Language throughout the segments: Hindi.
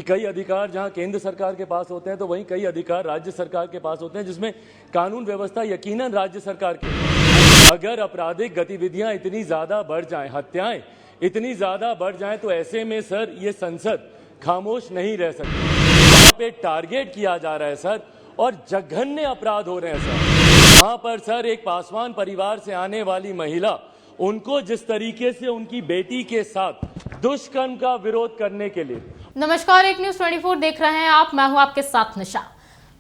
कई अधिकार जहां केंद्र सरकार के पास होते हैं तो वहीं कई अधिकार राज्य सरकार के पास होते हैं, जिसमें कानून व्यवस्था यकीनन राज्य सरकार की। अगर आपराधिक गतिविधियां इतनी ज्यादा बढ़ जाएं, हत्याएं इतनी ज्यादा बढ़ जाएं, तो ऐसे में सर ये संसद खामोश नहीं रह सकती। वहां पे टारगेट किया जा रहा है सर, और जघन्य अपराध हो रहे हैं सर। वहां पर सर एक पासवान परिवार से आने वाली महिला, उनको जिस तरीके से उनकी बेटी के साथ दुष्कर्म का विरोध करने के लिए। नमस्कार, एक न्यूज 24 देख रहे हैं आप, मैं हूं आपके साथ निशा।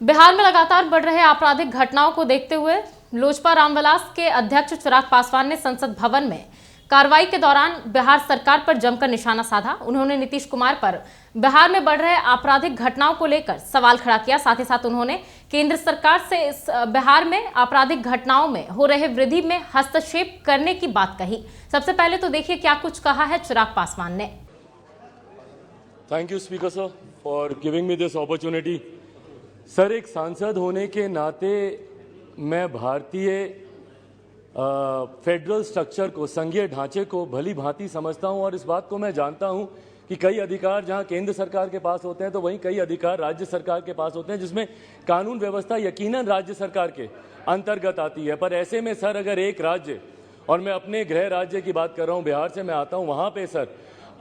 बिहार में लगातार बढ़ रहे आपराधिक घटनाओं को देखते हुए लोजपा रामविलास के अध्यक्ष चिराग पासवान ने संसद भवन में कार्रवाई के दौरान बिहार सरकार पर जमकर निशाना साधा। उन्होंने नीतीश कुमार पर बिहार में बढ़ रहे आपराधिक घटनाओं को लेकर सवाल खड़ा किया। साथ ही साथ उन्होंने केंद्र सरकार से इस बिहार में आपराधिक घटनाओं में हो रहे वृद्धि में हस्तक्षेप करने की बात कही। सबसे पहले तो देखिए क्या कुछ कहा है चिराग पासवान ने। Thank you speaker sir for giving me this opportunity. Sir, एक सांसद होने के नाते मैं भारतीय फेडरल स्ट्रक्चर को, संघीय ढांचे को भली भांति समझता हूं, और इस बात को मैं जानता हूं कि कई अधिकार जहां केंद्र सरकार के पास होते हैं तो वहीं कई अधिकार राज्य सरकार के पास होते हैं, जिसमें कानून व्यवस्था यकीनन राज्य सरकार के अंतर्गत आती है। पर ऐसे में सर अगर एक राज्य, और मैं अपने गृह राज्य की बात कर रहा हूं, बिहार से मैं आता हूं, वहां पे सर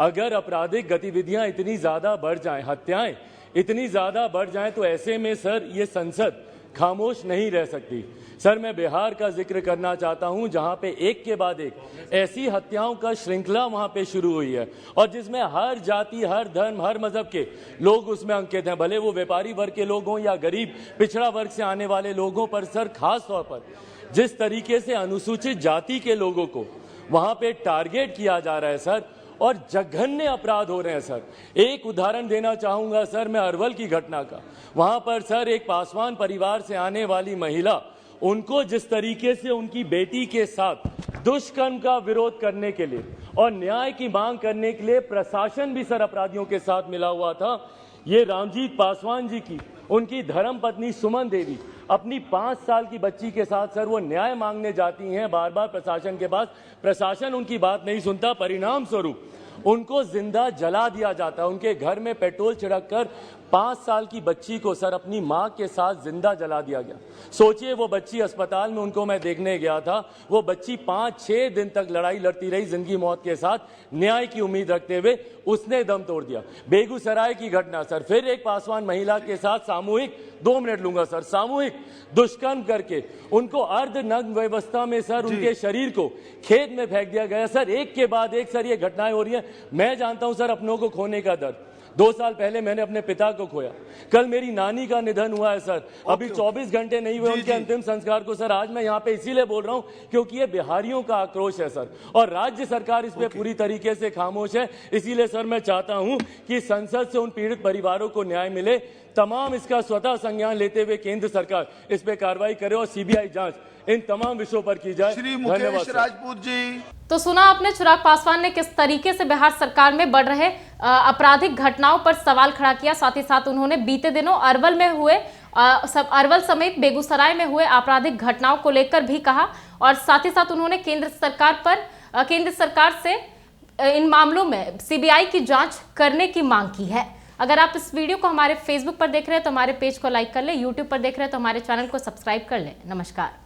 अगर आपराधिक गतिविधियां इतनी ज्यादा बढ़ जाएं, हत्याएं इतनी ज्यादा बढ़ जाएं, तो ऐसे में सर ये संसद खामोश नहीं रह सकती। सर, मैं बिहार का जिक्र करना चाहता हूं, जहां पे एक के बाद एक ऐसी हत्याओं का श्रृंखला वहां पे शुरू हुई है, और जिसमें हर जाति, हर धर्म, हर मजहब के लोग उसमें अंकित हैं, भले वो व्यापारी वर्ग के लोग हों या गरीब पिछड़ा वर्ग से आने वाले लोगों पर। सर, खास तौर पर जिस तरीके से अनुसूचित जाति के लोगों को वहां पे टारगेट किया जा रहा है सर, और जघन्य अपराध हो रहे हैं सर। एक उदाहरण देना चाहूंगा सर मैं अरवल की घटना का। वहां पर सर एक पासवान परिवार से आने वाली महिला, उनको जिस तरीके से उनकी बेटी के साथ दुष्कर्म का विरोध करने के लिए और न्याय की मांग करने के लिए प्रशासन भी सर अपराधियों के साथ मिला हुआ था। ये रामजीत पासवान जी की उनकी धर्मपत्नी सुमन देवी अपनी 5 साल की बच्ची के साथ सर वो न्याय मांगने जाती हैं बार बार प्रशासन के पास। प्रशासन उनकी बात नहीं सुनता, परिणाम स्वरूप उनको जिंदा जला दिया जाता है। उनके घर में पेट्रोल छिड़क कर 5 साल की बच्ची को सर अपनी मां के साथ जिंदा जला दिया गया। सोचिए, वो बच्ची अस्पताल में, उनको मैं देखने गया था, वो बच्ची 5-6 दिन तक लड़ाई लड़ती रही जिंदगी मौत के साथ, न्याय की उम्मीद रखते हुए उसने दम तोड़ दिया। बेगूसराय की घटना सर, फिर एक पासवान महिला के साथ सामूहिक, 2 मिनट लूंगा सर, सामूहिक दुष्कर्म करके उनको अर्धनग्न व्यवस्था में सर उनके शरीर को खेत में फेंक दिया गया। सर, एक के बाद एक सर ये घटनाएं हो रही है। मैं जानता हूं सर अपनों को खोने का दर्द। 2 साल पहले मैंने अपने पिता को खोया, कल मेरी नानी का निधन हुआ है सर, अभी 24 घंटे नहीं हुए उनके अंतिम संस्कार को। सर, आज मैं यहाँ पे इसीलिए बोल रहा हूँ क्योंकि ये बिहारियों का आक्रोश है सर, और राज्य सरकार इस पे पूरी तरीके से खामोश है। इसीलिए सर मैं चाहता हूँ कि संसद से उन पीड़ित परिवारों को न्याय मिले। तमाम इसका स्वतः संज्ञान लेते हुए केंद्र सरकार इस पे कार्रवाई करे और सीबीआई जांच इन तमाम विषयों पर की जाए। श्री मुकेश राजपूत जी, तो सुना आपने चिराग पासवान ने किस तरीके से बिहार सरकार में बढ़ रहे आपराधिक घटनाओं पर सवाल खड़ा किया। साथ ही साथ उन्होंने बीते दिनों अरवल में हुए अरवल समेत बेगूसराय में हुए आपराधिक घटनाओं को लेकर भी कहा, और साथ ही साथ उन्होंने केंद्र सरकार से इन मामलों में सीबीआई की जांच करने की मांग की है। अगर आप इस वीडियो को हमारे फेसबुक पर देख रहे हैं तो हमारे पेज को लाइक कर लें, यूट्यूब पर देख रहे हैं तो हमारे चैनल को सब्सक्राइब कर लें। नमस्कार।